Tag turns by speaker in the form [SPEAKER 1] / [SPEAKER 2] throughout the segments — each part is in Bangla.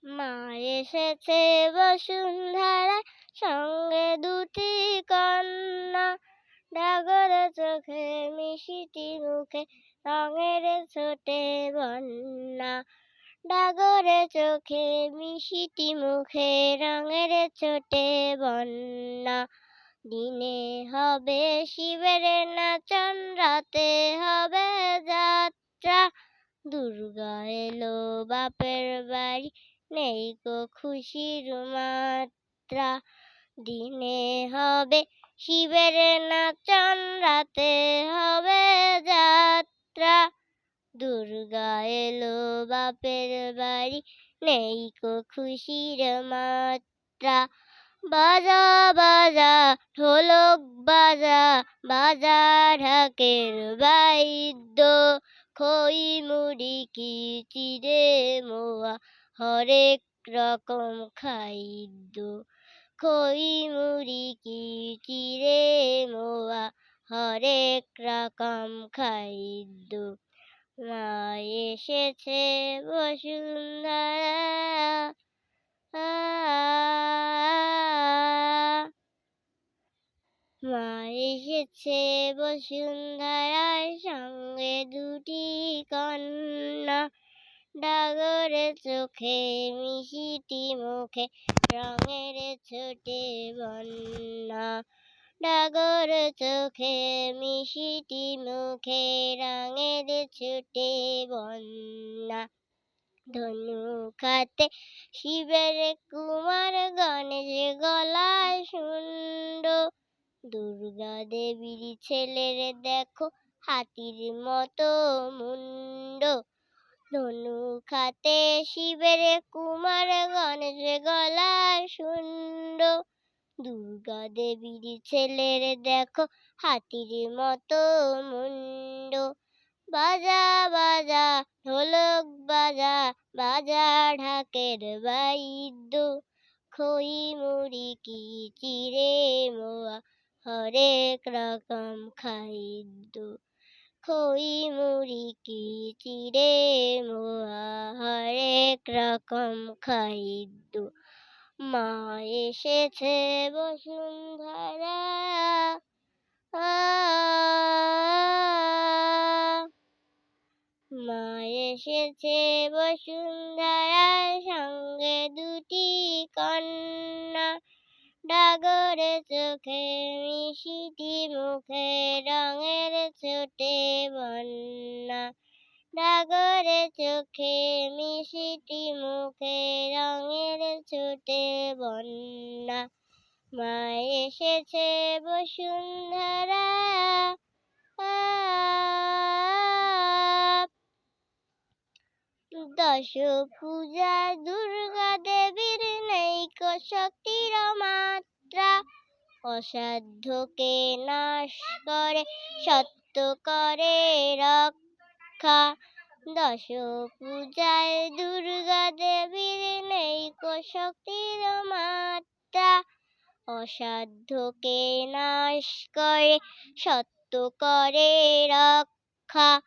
[SPEAKER 1] মা এসেছে বসুন্ধরায়, সঙ্গে দুটি কন্যা। ডাগর চোখে মিষ্টি মুখে, রঙের ছোটে বন্যা। ডাগর চোখে মিষ্টি মুখে, রঙের ছোটে বন্যা। দিনে হবে শিবের নাচন, রাতে হবে যাত্রা। দুর্গা এলো বাপের বাড়ি, নেই গো খুশির মাত্রা। দিনে হবে শিবের নাচন, রাতে হবে যাত্রা। দুর্গা এলো বাপের বাড়ি, নেই গো খুশির মাত্রা। বাজা বাজা ঢোলক বাজা, বাজা ঢাকের বাদ্য। খই মুড়ি খিচিড়ে মোয়া, হরেক রকম খাদ্য। খই মুড়ি খিচিড়ে মোয়া, হরেক রকম খাদ্য। মা এসেছে বসুন্ধরা, মা এসেছে বসুন্ধরায়, সঙ্গে দুটি কন্যা। ডাগর চোখে মিষ্টি মুখে, রঙের ছোটে বন্যা। ডাগর চোখে মিষ্টি মুখে, রঙের ছোটে বন্যা। ধনুক হাতে শিবের কুমার, গণেশ গলায় শুন্ড। দুর্গা দেবীর ছেলের দেখো, হাতির মতো মুন্ড। ধনুক হাতে শিবের কুমার, গণেশ গলায় শুন্ড। দুর্গা দেবীর ছেলের দেখো, হাতির মতো মুন্ড। বাজা বাজা ঢোলক বাজা, বাজা ঢাকের বাদ্য। খই মুড়ি খিচিড়ে মোয়া, হরেক রকম খাদ্য। খই মুড়ি খিচিড়ে মোয়া, হরেক রকম খাদ্য। মা এসেছে বসুন্ধরা, মা এসেছে বসুন্ধরায়, সঙ্গে দুটি কন্যা। ডাগর চোখে মিষ্টি মুখে, রঙের ছোটে বন্যা। ডাগর চোখে মিষ্টি মুখে, রঙের ছোটে বন্যা। মা এসেছে বসুন্ধরা, দশ পূজায় দুর্গা দেবীর নেই কো শক্তির মাত্রা। অসাধ্যকে নাশ করে, সত্য করে রক্ষা। দশ পূজায় দুর্গা দেবীর নেই কো শক্তির মাত্রা। অসাধ্যকে নাশ করে, সত্য করে রক্ষা।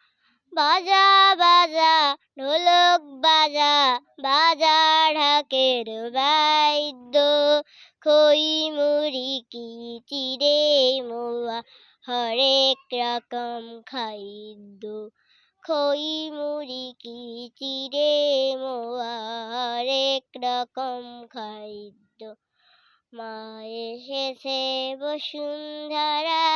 [SPEAKER 1] বাজা বাজা ঢোলক বাজা, বাজা ঢাকের বাদ্য। খই মুড়ি খিচিড়ে মোয়া, হরেক রকম খাদ্য। খই মুড়ি খিচিড়ে মোয়া, হরেক রকম খাদ্য। মা এসেছে বসুন্ধরা,